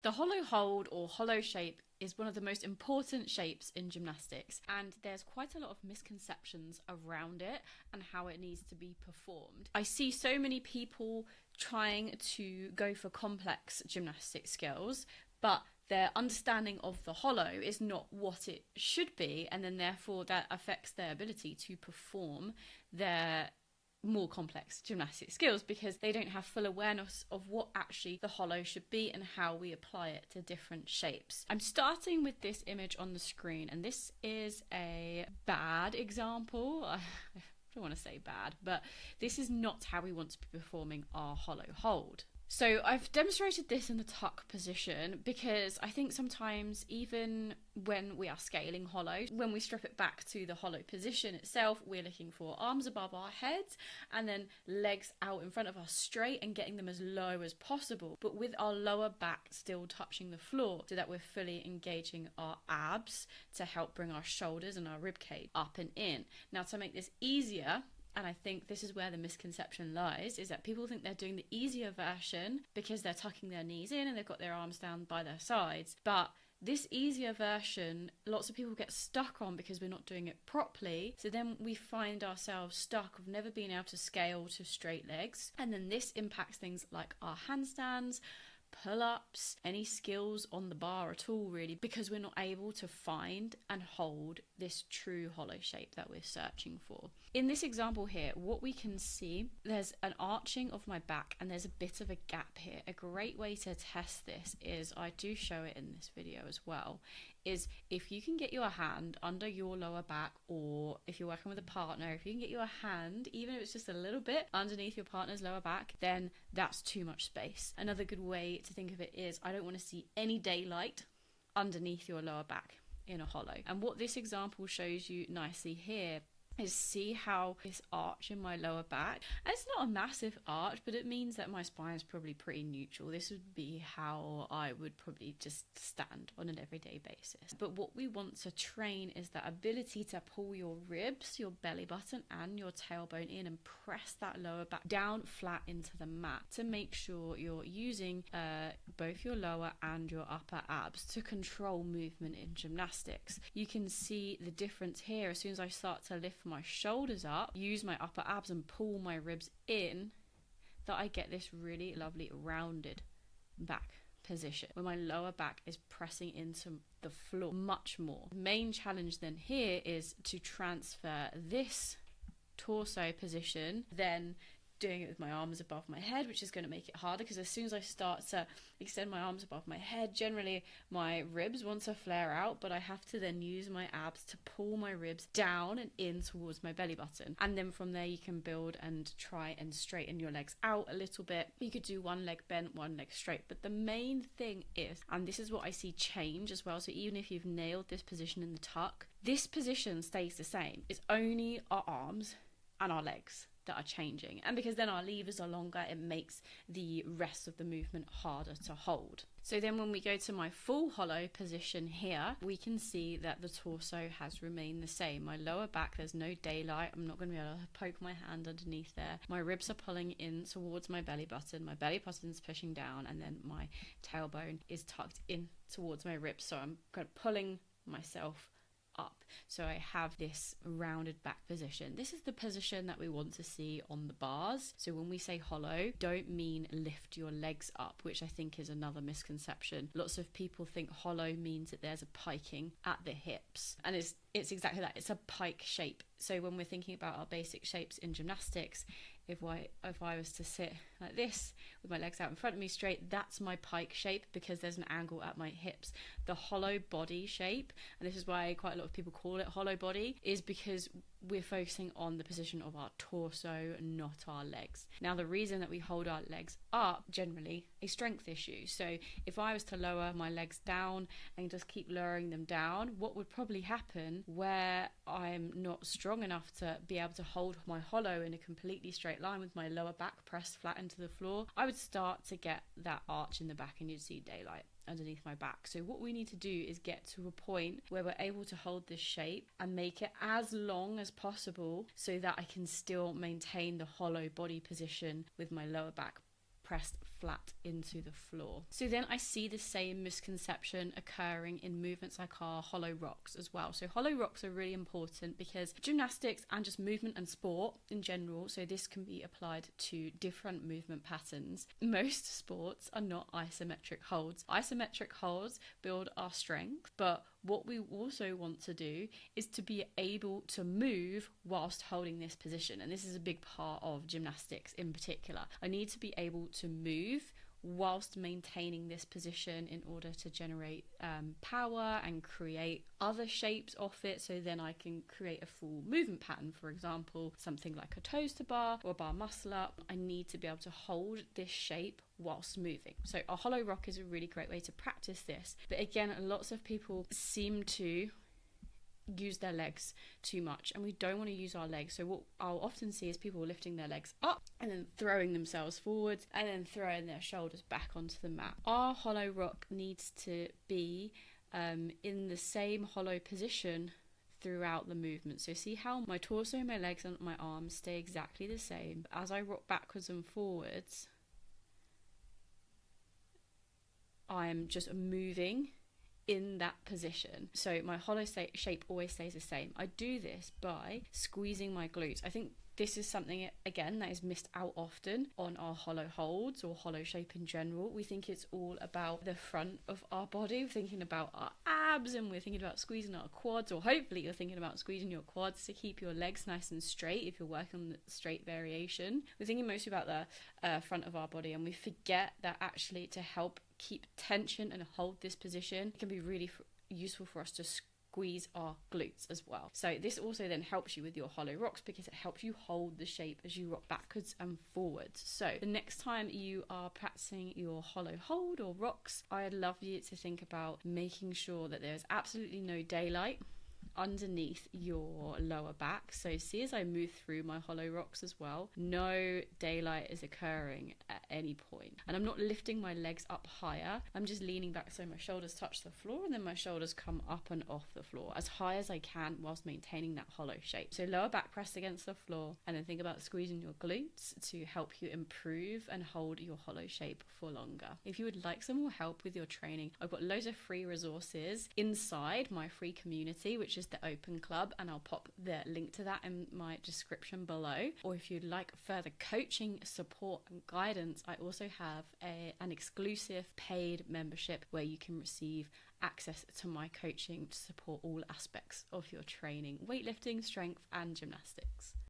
The hollow hold or hollow shape is one of the most important shapes in gymnastics, and there's quite a lot of misconceptions around it and how it needs to be performed. I see so many people trying to go for complex gymnastic skills, but their understanding of the hollow is not what it should be, and then therefore that affects their ability to perform their more complex gymnastic skills, because they don't have full awareness of what actually the hollow should be and how we apply it to different shapes. I'm starting with this image on the screen, and this is a bad example. I don't want to say bad, but this is not how we want to be performing our hollow hold. So I've demonstrated this in the tuck position because I think sometimes even when we are scaling hollow, when we strip it back to the hollow position itself, we're looking for arms above our heads and then legs out in front of us straight and getting them as low as possible, but with our lower back still touching the floor so that we're fully engaging our abs to help bring our shoulders and our rib cage up and in. Now, to make this easier, and I think this is where the misconception lies, is that people think they're doing the easier version because they're tucking their knees in and they've got their arms down by their sides. But this easier version, lots of people get stuck on because we're not doing it properly. So then we find ourselves stuck of never being able to scale to straight legs. And then this impacts things like our handstands, pull-ups, any skills on the bar at all, really, because we're not able to find and hold this true hollow shape that we're searching for. In this example here, what we can see, there's an arching of my back and there's a bit of a gap here. A great way to test this is, I do show it in this video as well, is if you can get your hand under your lower back, or if you're working with a partner, if you can get your hand, even if it's just a little bit underneath your partner's lower back, then that's too much space. Another good way to think of it is, I don't want to see any daylight underneath your lower back in a hollow. And what this example shows you nicely here is, see how this arch in my lower back, and it's not a massive arch, but it means that my spine is probably pretty neutral. This would be how I would probably just stand on an everyday basis. But what we want to train is that ability to pull your ribs, your belly button and your tailbone in and press that lower back down flat into the mat to make sure you're using both your lower and your upper abs to control movement in gymnastics. You can see the difference here. As soon as I start to lift my shoulders up, use my upper abs and pull my ribs in, that I get this really lovely rounded back position where my lower back is pressing into the floor much more. The main challenge then here is to transfer this torso position, then doing it with my arms above my head, which is going to make it harder, because as soon as I start to extend my arms above my head, generally my ribs want to flare out, but I have to then use my abs to pull my ribs down and in towards my belly button. And then from there you can build and try and straighten your legs out a little bit. You could do one leg bent, one leg straight, but the main thing is, and this is what I see change as well, so even if you've nailed this position in the tuck, this position stays the same. It's only our arms and our legs that are changing, and because then our levers are longer, it makes the rest of the movement harder to hold. So then when we go to my full hollow position here, we can see that the torso has remained the same. My lower back, there's no daylight. I'm not going to be able to poke my hand underneath there. My ribs are pulling in towards my belly button button's pushing down, and then my tailbone is tucked in towards my ribs, so I'm kind of pulling myself up, so I have this rounded back position. This is the position that we want to see on the bars. So when we say hollow, don't mean lift your legs up, which I think is another misconception. Lots of people think hollow means that there's a piking at the hips, and it's exactly that. It's a pike shape. So when we're thinking about our basic shapes in gymnastics, if I was to sit like this with my legs out in front of me straight, that's my pike shape, because there's an angle at my hips. The hollow body shape, and this is why quite a lot of people call it hollow body, is because we're focusing on the position of our torso, not our legs. Now, the reason that we hold our legs up, generally a strength issue. So if I was to lower my legs down and just keep lowering them down, what would probably happen, where I'm not strong enough to be able to hold my hollow in a completely straight line with my lower back pressed flat into the floor, I would start to get that arch in the back and you'd see daylight underneath my back. So what we need to do is get to a point where we're able to hold this shape and make it as long as possible so that I can still maintain the hollow body position with my lower back pressed flat into the floor. So then I see the same misconception occurring in movements like our hollow rocks as well. So hollow rocks are really important because gymnastics and just movement and sport in general, so this can be applied to different movement patterns. Most sports are not isometric holds. Isometric holds build our strength, but what we also want to do is to be able to move whilst holding this position. And this is a big part of gymnastics in particular. I need to be able to move whilst maintaining this position in order to generate power and create other shapes off it, so then I can create a full movement pattern. For example, something like a toes to bar or a bar muscle up. I need to be able to hold this shape whilst moving. So a hollow rock is a really great way to practice this. But again, lots of people seem to use their legs too much, and we don't want to use our legs. So what I'll often see is people lifting their legs up and then throwing themselves forwards and then throwing their shoulders back onto the mat. Our hollow rock needs to be in the same hollow position throughout the movement. So see how my torso, my legs and my arms stay exactly the same. As I rock backwards and forwards, I'm just moving in that position. So my hollow shape always stays the same. I do this by squeezing my glutes. I think this is something, again, that is missed out often on our hollow holds or hollow shape in general. We think it's all about the front of our body. We're thinking about our abs and we're thinking about squeezing our quads, or hopefully you're thinking about squeezing your quads to keep your legs nice and straight if you're working on the straight variation. We're thinking mostly about the front of our body, and we forget that actually to help keep tension and hold this position, it can be really useful for us to squeeze our glutes as well. So this also then helps you with your hollow rocks because it helps you hold the shape as you rock backwards and forwards. So the next time you are practicing your hollow hold or rocks, I'd love you to think about making sure that there's absolutely no daylight underneath your lower back. So see, as I move through my hollow rocks as well, no daylight is occurring at any point, and I'm not lifting my legs up higher. I'm just leaning back so my shoulders touch the floor, and then my shoulders come up and off the floor as high as I can whilst maintaining that hollow shape. So lower back pressed against the floor, and then think about squeezing your glutes to help you improve and hold your hollow shape for longer. If you would like some more help with your training, I've got loads of free resources inside my free community, which is the Open Club, and I'll pop the link to that in my description below. Or if you'd like further coaching, support and guidance, I also have an exclusive paid membership where you can receive access to my coaching to support all aspects of your training, weightlifting, strength and gymnastics.